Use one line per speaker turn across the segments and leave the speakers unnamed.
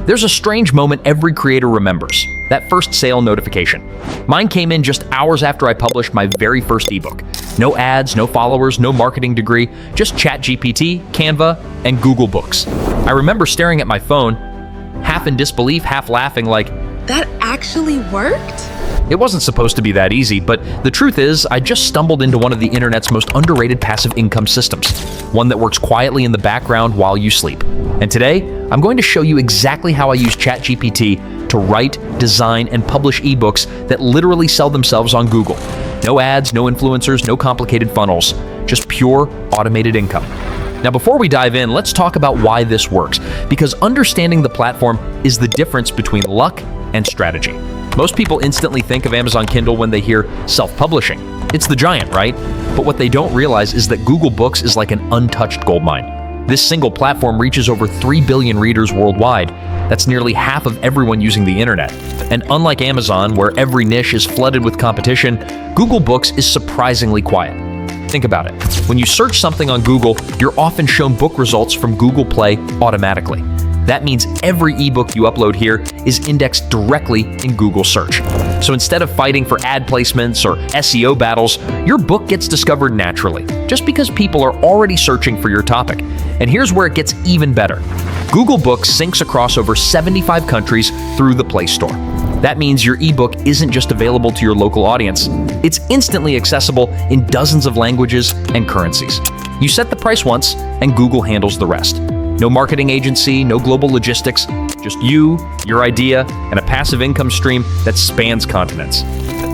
There's a strange moment every creator remembers, that first sale notification. Mine came in just hours after I published my very first ebook. No ads, no followers, no marketing degree, just ChatGPT, Canva, and Google Books. I remember staring at my phone, half in disbelief, half laughing like,
that actually worked?
it wasn't supposed to be that easy, but the truth is, I just stumbled into one of the internet's most underrated passive income systems, one that works quietly in the background while you sleep. And today, I'm going to show you exactly how I use ChatGPT to write, design, and publish ebooks that literally sell themselves on Google. No ads, no influencers, no complicated funnels, just pure automated income. Now, before we dive in, let's talk about why this works, because understanding the platform is the difference between luck and strategy. Most people instantly think of Amazon Kindle when they hear self-publishing. It's the giant, right? But what they don't realize is that Google Books is like an untouched goldmine. This single platform reaches over 3 billion readers worldwide. That's nearly half of everyone using the internet. And unlike Amazon, where every niche is flooded with competition, Google Books is surprisingly quiet. Think about it. When you search something on Google, you're often shown book results from Google Play automatically. That means every ebook you upload here is indexed directly in Google search. So instead of fighting for ad placements or SEO battles, your book gets discovered naturally, just because people are already searching for your topic. And here's where it gets even better. Google Books syncs across over 75 countries through the Play Store. That means your ebook isn't just available to your local audience. It's instantly accessible in dozens of languages and currencies. You set the price once, and Google handles the rest. No marketing agency, no global logistics, just you, your idea, and a passive income stream that spans continents.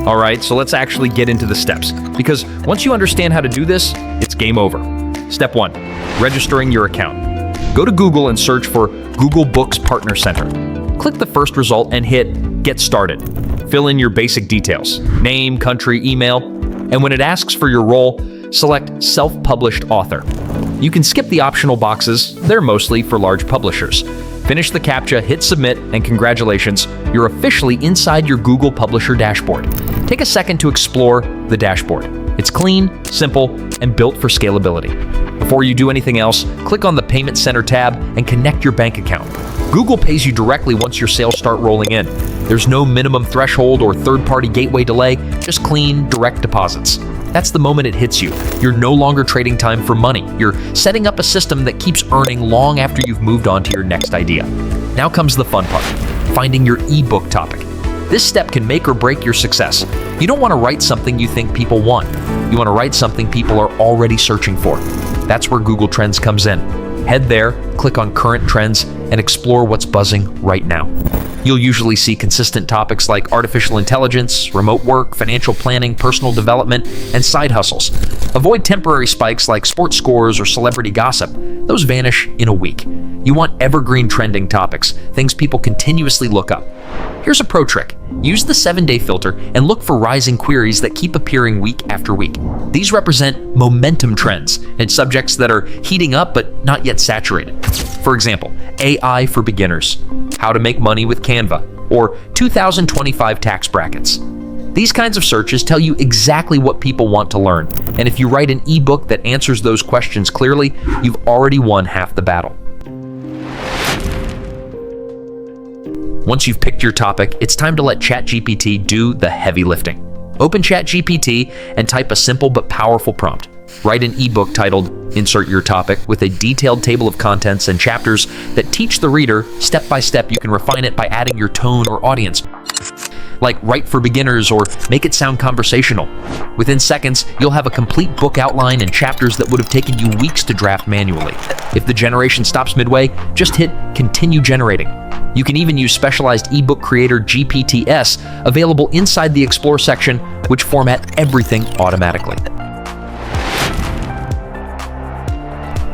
All right, so let's actually get into the steps, because once you understand how to do this, it's game over. Step 1, registering your account. Go to Google and search for Google Books Partner Center. Click the first result and hit Get Started. Fill in your basic details, name, country, email, and when it asks for your role, select Self-Published Author. You can skip the optional boxes, they're mostly for large publishers. Finish the CAPTCHA, hit Submit, and congratulations, you're officially inside your Google Publisher dashboard. Take a second to explore the dashboard. It's clean, simple, and built for scalability. Before you do anything else, click on the Payment Center tab and connect your bank account. Google pays you directly once your sales start rolling in. There's no minimum threshold or third-party gateway delay, just clean, direct deposits. That's the moment it hits you. You're no longer trading time for money. You're setting up a system that keeps earning long after you've moved on to your next idea. Now comes the fun part, finding your ebook topic. This step can make or break your success. You don't want to write something you think people want. You want to write something people are already searching for. That's where Google Trends comes in. Head there, click on Current Trends, and explore what's buzzing right now. You'll usually see consistent topics like artificial intelligence, remote work, financial planning, personal development, and side hustles. Avoid temporary spikes like sports scores or celebrity gossip. Those vanish in a week. You want evergreen trending topics, things people continuously look up. Here's a pro trick. Use the 7-day filter and look for rising queries that keep appearing week after week. These represent momentum trends and subjects that are heating up but not yet saturated. For example, AI for beginners, how to make money with Canva, or 2025 tax brackets. These kinds of searches tell you exactly what people want to learn, and if you write an ebook that answers those questions clearly, you've already won half the battle. Once you've picked your topic, it's time to let ChatGPT do the heavy lifting. Open ChatGPT and type a simple but powerful prompt. Write an ebook titled Insert Your Topic with a detailed table of contents and chapters that teach the reader step by step. You can refine it by adding your tone or audience, like write for beginners or make it sound conversational. Within seconds, you'll have a complete book outline and chapters that would have taken you weeks to draft manually. If the generation stops midway, just hit Continue Generating. You can even use specialized ebook creator GPTs available inside the Explore section, which format everything automatically.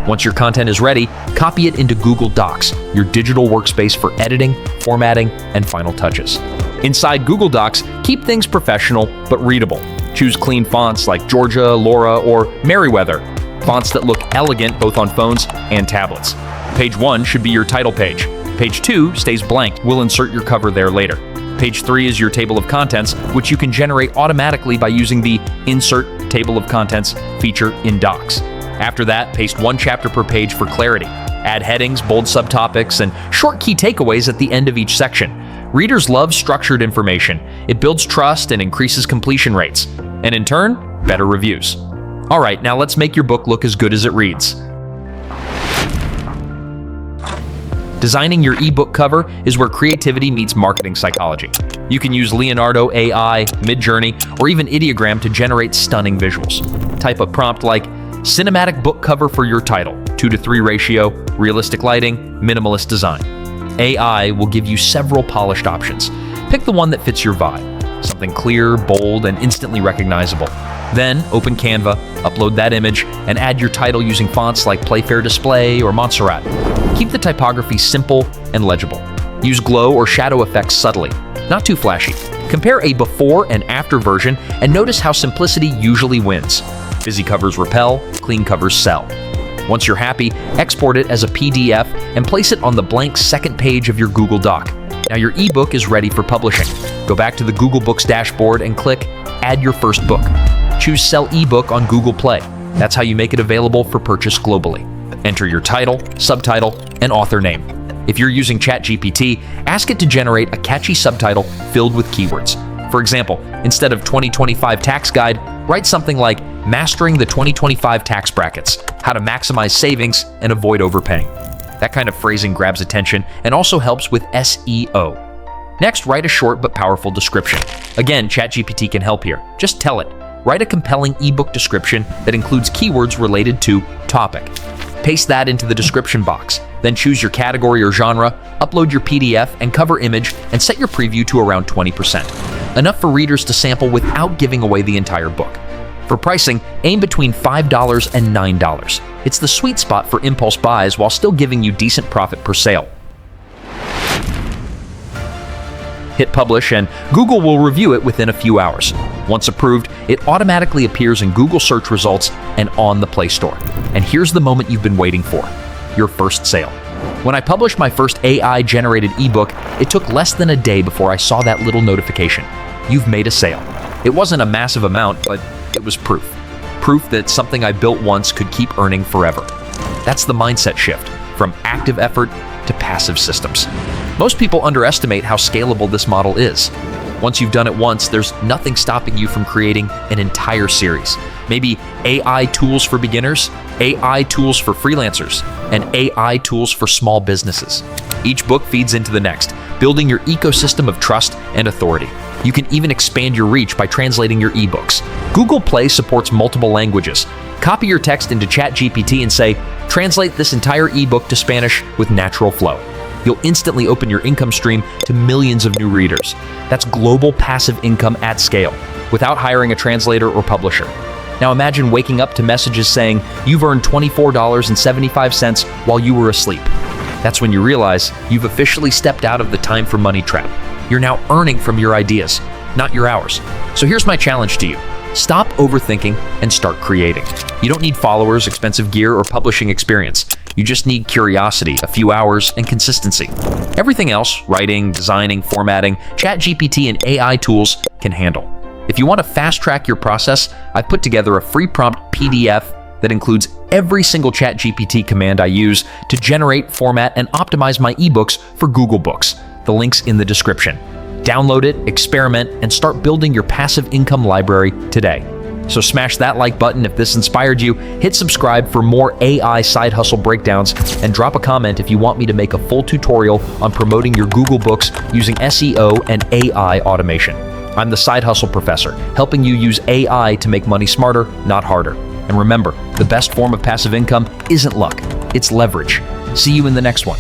Once your content is ready, copy it into Google Docs, your digital workspace for editing, formatting, and final touches. Inside Google Docs, keep things professional but readable. Choose clean fonts like Georgia, Laura, or Merriweather, fonts that look elegant both on phones and tablets. Page 1 should be your title page. Page 2 stays blank. We'll insert your cover there later. Page 3 is your table of contents, which you can generate automatically by using the Insert Table of Contents feature in Docs. After that, paste one chapter per page for clarity. Add headings, bold subtopics, and short key takeaways at the end of each section. Readers love structured information. It builds trust and increases completion rates, and in turn, better reviews. All right, now let's make your book look as good as it reads. Designing your ebook cover is where creativity meets marketing psychology. You can use Leonardo AI, Midjourney, or even Ideogram to generate stunning visuals. Type a prompt like, cinematic book cover for your title, 2:3 ratio, realistic lighting, minimalist design. AI will give you several polished options. Pick the one that fits your vibe, something clear, bold, and instantly recognizable. Then open Canva, upload that image, and add your title using fonts like Playfair Display or Montserrat. Keep the typography simple and legible. Use glow or shadow effects subtly, not too flashy. Compare a before and after version and notice how simplicity usually wins. Busy covers repel, clean covers sell. Once you're happy, export it as a PDF and place it on the blank second page of your Google Doc. Now your ebook is ready for publishing. Go back to the Google Books dashboard and click Add Your First Book. Choose Sell eBook on Google Play. That's how you make it available for purchase globally. Enter your title, subtitle, and author name. If you're using ChatGPT, ask it to generate a catchy subtitle filled with keywords. For example, instead of 2025 tax guide, write something like Mastering the 2025 Tax Brackets, How to Maximize Savings and Avoid Overpaying. That kind of phrasing grabs attention and also helps with SEO. Next, write a short but powerful description. Again, ChatGPT can help here. Just tell it. Write a compelling ebook description that includes keywords related to topic. Paste that into the description box. Then choose your category or genre, upload your PDF and cover image, and set your preview to around 20%. Enough for readers to sample without giving away the entire book. For pricing, aim between $5 and $9. It's the sweet spot for impulse buys while still giving you decent profit per sale. Hit publish and Google will review it within a few hours. Once approved, it automatically appears in Google search results and on the Play Store. And here's the moment you've been waiting for, your first sale. When I published my first AI-generated ebook, it took less than a day before I saw that little notification. You've made a sale. It wasn't a massive amount, but it was proof. Proof that something I built once could keep earning forever. That's the mindset shift, from active effort to passive systems. Most people underestimate how scalable this model is. Once you've done it once, there's nothing stopping you from creating an entire series. Maybe AI tools for beginners, AI tools for freelancers, and AI tools for small businesses. Each book feeds into the next, building your ecosystem of trust and authority. You can even expand your reach by translating your ebooks. Google Play supports multiple languages. Copy your text into ChatGPT and say, translate this entire ebook to Spanish with natural flow. You'll instantly open your income stream to millions of new readers. That's global passive income at scale, without hiring a translator or publisher. Now imagine waking up to messages saying you've earned $24.75 while you were asleep. That's when you realize you've officially stepped out of the time for money trap. You're now earning from your ideas, not your hours. So here's my challenge to you. Stop overthinking and start creating. You don't need followers, expensive gear, or publishing experience. You just need curiosity, a few hours, and consistency. Everything else, writing, designing, formatting, ChatGPT and AI tools can handle. If you want to fast-track your process, I've put together a free prompt PDF that includes every single ChatGPT command I use to generate, format, and optimize my ebooks for Google Books. The link's in the description. Download it, experiment, and start building your passive income library today. So smash that like button if this inspired you, hit subscribe for more AI side hustle breakdowns, and drop a comment if you want me to make a full tutorial on promoting your Google Books using SEO and AI automation. I'm the Side Hustle Professor, helping you use AI to make money smarter, not harder. And remember, the best form of passive income isn't luck, it's leverage. See you in the next one.